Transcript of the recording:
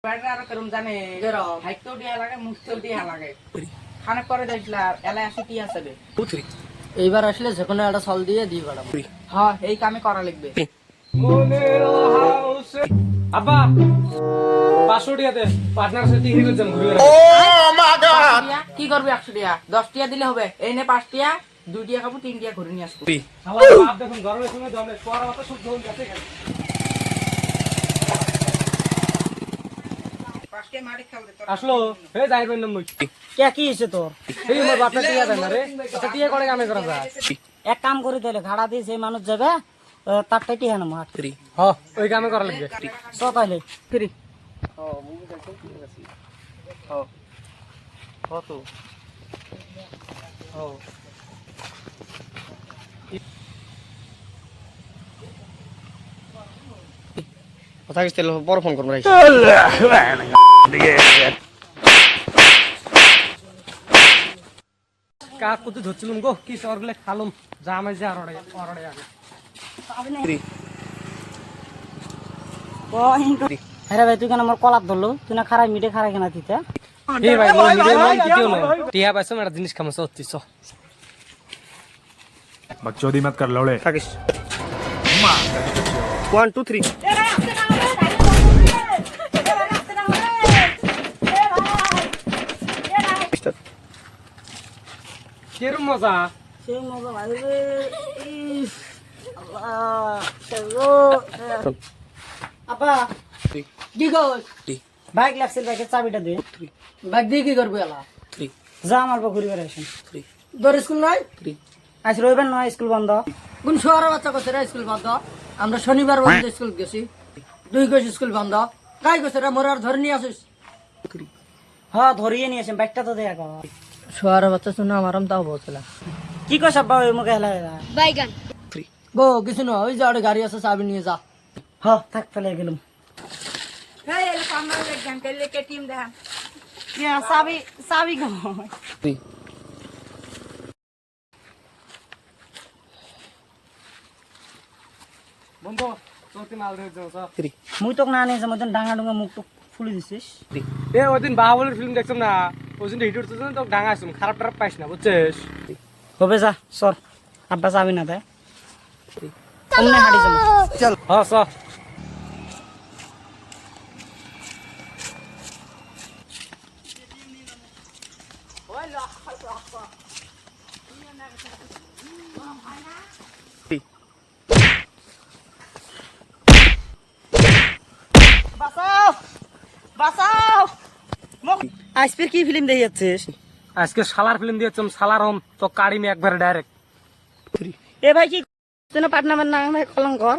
আর করুম জানে হাইতো দিয়া লাগে মুখতেও দিয়া লাগে খানে করে দেখলা এলা আসে কি আছে এইবার আসলে যে কোনো একটা সল দিয়ে দিয়ে পাঠাবো। হ্যাঁ এই কামে করা লাগবে। আব্বা 500 টাকা দে পার্টনার সাথে হিরি করতাম ঘুরে বেড়াই। কি করবি 100 টাকা 10 টাকা দিলে হবে। এই নে 5 টাকা 2 টাকা খাবো 3 টাকা ঘুরে নিয়ে আসবো। আমার বাপ দেখুন গরমের সময় দমে পড়া মতো সহ্য হয়ে গেছে। 5 টাকা মারি খাও দে তোর আসলো হে যাইবেন না মুই কে কি হয়েছে তোর? এই আমার বাপটা টিয়া দেন না রে আচ্ছা টিয়া করে কামে করা যায়। এক কাম করে দিলে ঘাড়া দিয়ে সেই মানুষ যাবে তার টাইটি হ্যাঁ মাঠ হ ওই কামে করা লাগবে চ তাইলে ফ্রি কথা কিছু বড় ফোন করবো কাক কত ধরছিলাম গো কি সরগুলো খালুম যা আমি যে আরড়ে আগে হ্যাঁ ভাই তুই কেন আমার কলাপ ধরলো তুই না খারাই মিটে খারাই কেনা দিতে এই ভাই মই মিডিয়াম নাই দিও না টিয়া পাইছো মেরা জিনিস খামছ হচ্ছে চ बकचोदी मत कर लौड़े। থাকিস 1 2 3 কেরম মজা সেই মজা ভাই রে আপা কি কর বাইক লাগছিল বাইকের চাবিটা দে বাইক দিয়ে কি করবো এলা যা আমার ঘুরি বেড়াইছেন তোর স্কুল নয় আজ রবিবার নয় স্কুল বন্ধ কোন শহরের বাচ্চা করছে রে স্কুল বন্ধ আমরা শনিবার বন্ধ স্কুল গেছি দুই গেছি স্কুল বন্ধ কাই গেছে রে মোর আর ধরে নিয়ে আসিস হ্যাঁ ধরিয়ে নিয়ে আসেন বাইকটা তো দেখা শহরের বাচ্চা শুনে আমারম তাও বলছিলাম কি কস আব্বা ওই মুখে হেলা বাইগান গো কিছু না ওই যে ওটা গাড়ি আছে চাবি নিয়ে যা হ্যাঁ থাক ফেলে গেলাম এই এলা কামনা লাগজান কেলে কে টিম দেখান চাবি চাবি গো বন্ধু চলতে মাল ধরে যাও চ মুই তোকে না নিয়ে যাবো ডাঙা ডুঙা মুখ তো ফুলে দিছিস এ ওইদিন বাহুবলীর ফিল্ম দেখছাম না ওই দিন হিট উঠতেছ তো ডাঙা আসুন খারাপ টারাপ পাইস না বুঝছিস হবে যা সর আব্বা চাবি না দেয় অমনে হাঁটি যাবো চল হ্যাঁ চ বাঁচাও বাঁচাও আজকের কি ফিল্ম দেখে যাচ্ছিস আজকে শালার ফিল্ম দিয়েছাম শালার হম তো কাড়ি মে একবার ডাইরেক্ট এ ভাই কি পাটনামের নাম কলঙ্কর